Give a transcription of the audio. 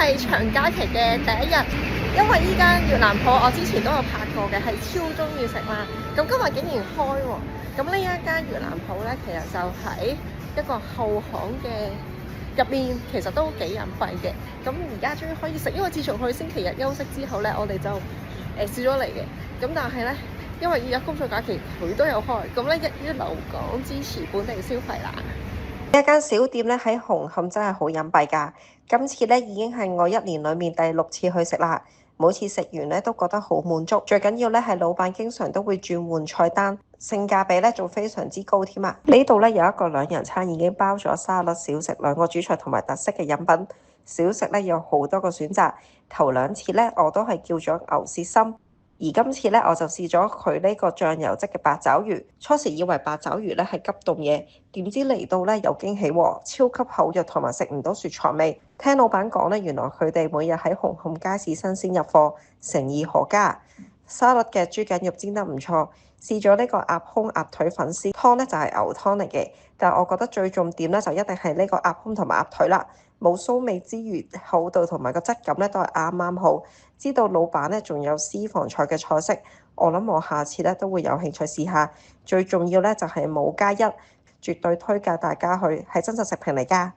係長假期嘅第一日，因為依間越南鋪我之前都有拍過嘅，係超中意食啦。咁今日竟然開喎！咁呢一間越南鋪咧，其實就喺一個後巷嘅入面，其實都幾隱蔽嘅。咁而家終於可以食，因為自從佢星期日休息之後咧，我哋就試咗嚟嘅。咁但係咧，因為而家公眾假期佢都有開，咁咧一於留港支持本地消費啦。呢一間小店咧喺紅磡真係好隱蔽㗎。今次咧已經係我1年裡面第6次去食啦。每次食完咧都覺得好滿足，最緊要咧係老闆經常都會轉換菜單，性價比咧仲非常之高添啊！呢度咧有一個2人餐，已經包咗沙律、小食、2個主菜同埋特色嘅飲品。小食咧有好多個選擇，頭2次咧我都係叫咗牛舌心。而今次咧，我就試咗佢呢個醬油漬嘅八爪魚。初時以為八爪魚咧係急凍嘢，點知嚟到咧有驚喜喎，超級厚肉同埋食唔到雪藏味。聽老闆講咧，原來佢哋每日喺紅磡街市新鮮入貨，誠意可嘉。沙律嘅豬頸肉煎得唔錯，試咗呢個鴨胸鴨腿粉絲湯咧就係牛湯嚟嘅，但係我覺得最重點咧就一定係呢個鴨胸同埋鴨腿啦。冇騷味之餘，厚度同埋個質感咧都係啱啱好。知道老闆咧仲有私房菜嘅菜式，我諗我下次咧都會有興趣試下。最重要咧就係冇加一，絕對推介大家去，係真實食評嚟㗎。